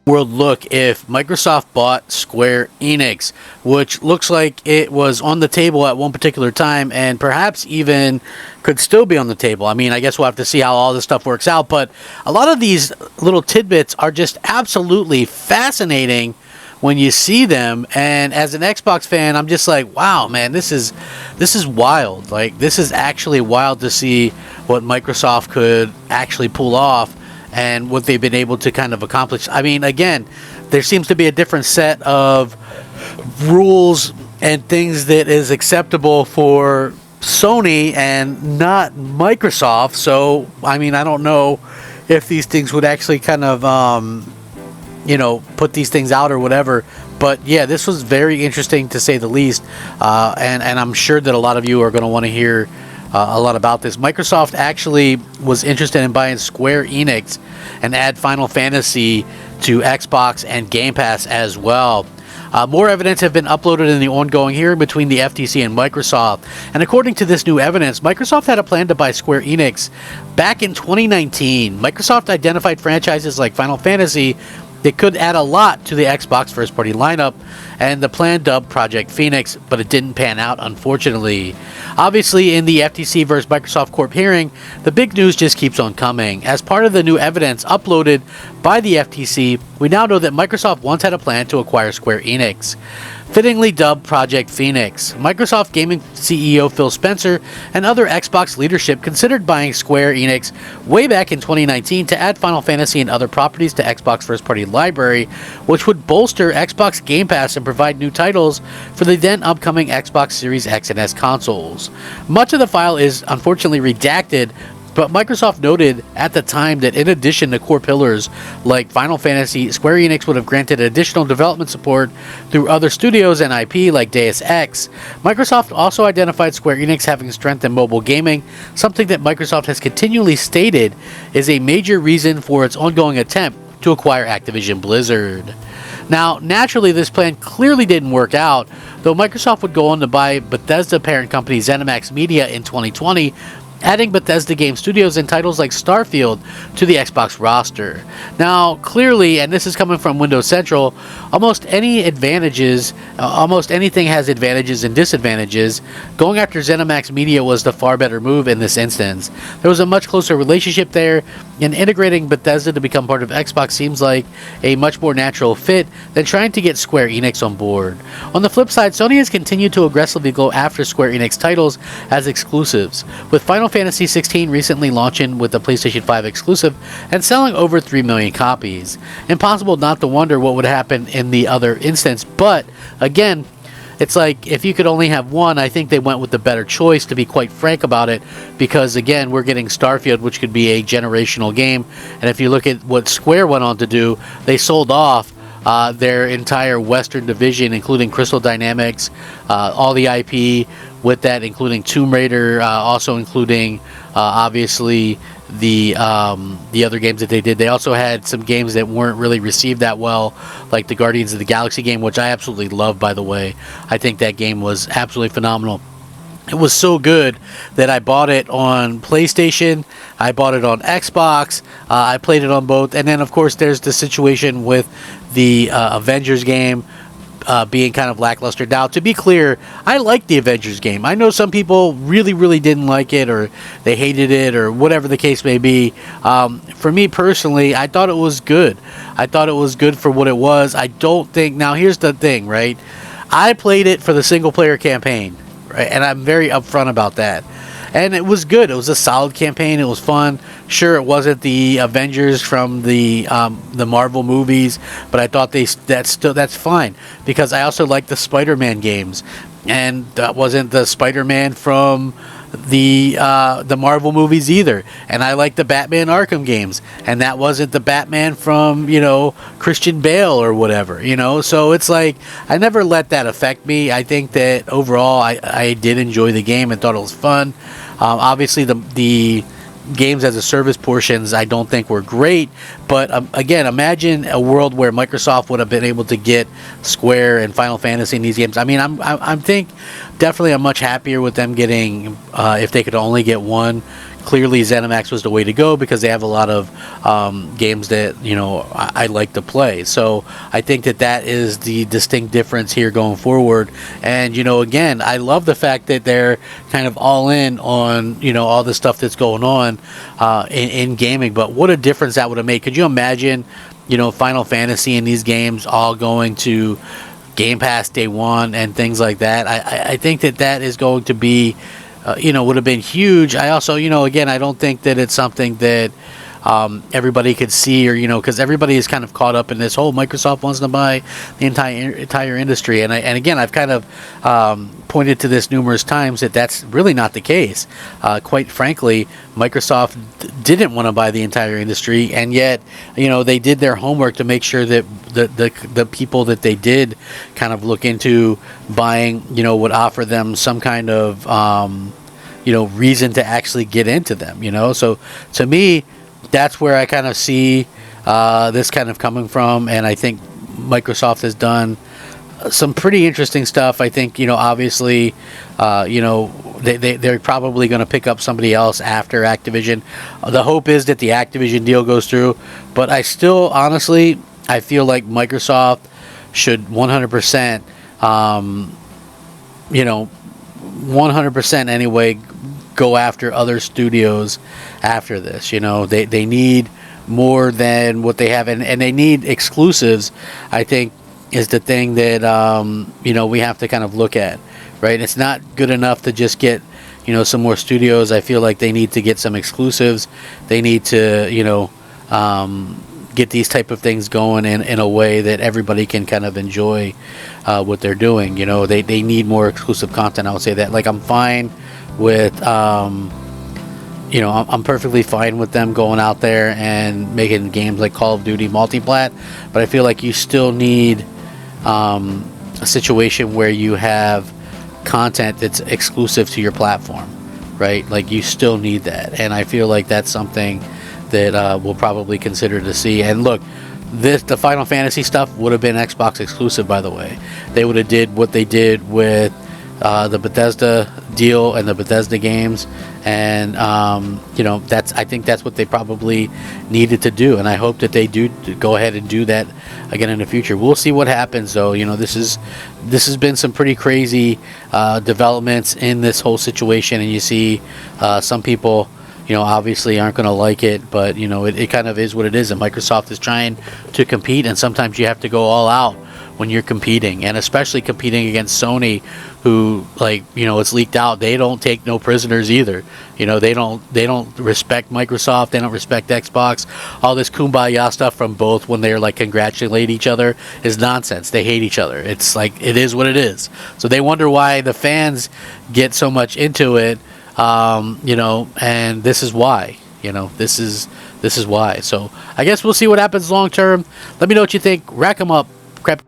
world look if Microsoft bought Square Enix, which looks like it was on the table at one particular time and perhaps even could still be on the table. I mean, I guess we'll have to see how all this stuff works out, but a lot of these little tidbits are just absolutely fascinating when you see them. And as an Xbox fan, I'm just like, wow, man, this is wild. Like, this is actually wild to see what Microsoft could actually pull off and what they've been able to kind of accomplish. I mean, again, there seems to be a different set of rules and things that is acceptable for Sony and not Microsoft. So, I mean, I don't know if these things would actually kind of, put these things out or whatever. But yeah, this was very interesting to say the least. And I'm sure that a lot of you are going to want to hear a lot about this. Microsoft actually was interested in buying Square Enix and add Final Fantasy to Xbox and Game Pass as well. More evidence have been uploaded in the ongoing hearing between the FTC and Microsoft. And according to this new evidence, Microsoft had a plan to buy Square Enix back in 2019. Microsoft identified franchises like Final Fantasy that could add a lot to the Xbox first-party lineup, and the plan dubbed Project Phoenix, but it didn't pan out, unfortunately. Obviously, in the FTC versus Microsoft Corp hearing, the big news just keeps on coming. As part of the new evidence uploaded by the FTC, we now know that Microsoft once had a plan to acquire Square Enix, fittingly dubbed Project Phoenix. Microsoft Gaming CEO Phil Spencer and other Xbox leadership considered buying Square Enix way back in 2019 to add Final Fantasy and other properties to Xbox first-party library, which would bolster Xbox Game Pass and provide new titles for the then upcoming Xbox Series X and S consoles. Much of the file is unfortunately redacted, but Microsoft noted at the time that in addition to core pillars like Final Fantasy, Square Enix would have granted additional development support through other studios and IP like Deus Ex. Microsoft also identified Square Enix having strength in mobile gaming, something that Microsoft has continually stated is a major reason for its ongoing attempt to acquire Activision Blizzard. Now, naturally, this plan clearly didn't work out, though Microsoft would go on to buy Bethesda parent company ZeniMax Media in 2020, adding Bethesda game studios and titles like Starfield to the Xbox roster. Now, clearly, and this is coming from Windows Central, almost anything has advantages and disadvantages. Going after ZeniMax Media was the far better move in this instance. There was a much closer relationship there, and integrating Bethesda to become part of Xbox seems like a much more natural fit than trying to get Square Enix on board. On the flip side, Sony has continued to aggressively go after Square Enix titles as exclusives, with Final Fantasy XVI recently launching with the PlayStation 5 exclusive and selling over 3 million copies. Impossible not to wonder what would happen in the other instance, but again, it's like if you could only have one, I think they went with the better choice, to be quite frank about it, because again, we're getting Starfield, which could be a generational game, and if you look at what Square went on to do, they sold off their entire Western division, including Crystal Dynamics, all the IP with that, including Tomb Raider, also including obviously the other games that they did. They also had some games that weren't really received that well, like the Guardians of the Galaxy game, which I absolutely love, by the way. I think that game was absolutely phenomenal. It was so good that I bought it on PlayStation, I bought it on Xbox, I played it on both, and then of course there's the situation with the Avengers game being kind of lackluster. Now, to be clear, I like the Avengers game. I know some people really, really didn't like it, or they hated it, or whatever the case may be. For me personally, I thought it was good. I thought it was good for what it was. I don't think... Now, here's the thing, right? I played it for the single-player campaign, right? And I'm very upfront about that. And it was good. It was a solid campaign. It was fun. Sure, it wasn't the Avengers from the Marvel movies, but I thought that's fine, because I also like the Spider-Man games, and that wasn't the Spider-Man from the Marvel movies either. And I like the Batman Arkham games, and that wasn't the Batman from Christian Bale or whatever. So it's like I never let that affect me. I think that overall I did enjoy the game and thought it was fun. Obviously the games as a service portions I don't think were great, but again, imagine a world where Microsoft would have been able to get Square and Final Fantasy in these games. I mean, I'm much happier with them getting, if they could only get one. clearly ZeniMax was the way to go because they have a lot of games that I like to play. So I think that is the distinct difference here going forward. And again, I love the fact that they're kind of all in on all the stuff that's going on in gaming. But what a difference that would have made. Could you imagine Final Fantasy and these games all going to Game Pass day one and things like that? I think that is going to be would have been huge. I also, again, I don't think that it's something that everybody could see, or because everybody is kind of caught up in this whole Microsoft wants to buy the entire industry, and again, I've kind of pointed to this numerous times that that's really not the case. Quite frankly, Microsoft didn't want to buy the entire industry, and yet they did their homework to make sure that the people that they did kind of look into buying would offer them some kind of reason to actually get into them. So to me, that's where I kind of see this kind of coming from, and I think Microsoft has done some pretty interesting stuff. I think obviously they're probably going to pick up somebody else after Activision. The hope is that the Activision deal goes through, but I still honestly I feel like Microsoft should 100% 100% anyway go after other studios after this. They need more than what they have, and they need exclusives, I think, is the thing that we have to kind of look at, right? It's not good enough to just get some more studios. I feel like they need to get some exclusives. They need to get these type of things going in a way that everybody can kind of enjoy what they're doing. They need more exclusive content. I would say that. Like, I'm fine with I'm perfectly fine with them going out there and making games like Call of Duty multiplat, but I feel like you still need a situation where you have content that's exclusive to your platform, right? Like, you still need that, and I feel like that's something that we'll probably consider to see. And look, the Final Fantasy stuff would have been Xbox exclusive, by the way. They would have did what they did with the Bethesda deal and the Bethesda games, and I think that's what they probably needed to do, and I hope that they do go ahead and do that again in the future. We'll see what happens, though. This has been some pretty crazy developments in this whole situation, and you see some people obviously aren't going to like it, but it kind of is what it is, and Microsoft is trying to compete, and sometimes you have to go all out when you're competing, and especially competing against Sony, who, it's leaked out, they don't take no prisoners either. They don't respect Microsoft, they don't respect Xbox. All this kumbaya stuff from both when they're congratulate each other is nonsense. They hate each other. It's it is what it is. So they wonder why the fans get so much into it, and this is why. This is why. So I guess we'll see what happens long term. Let me know what you think. Rack 'em up. Crap.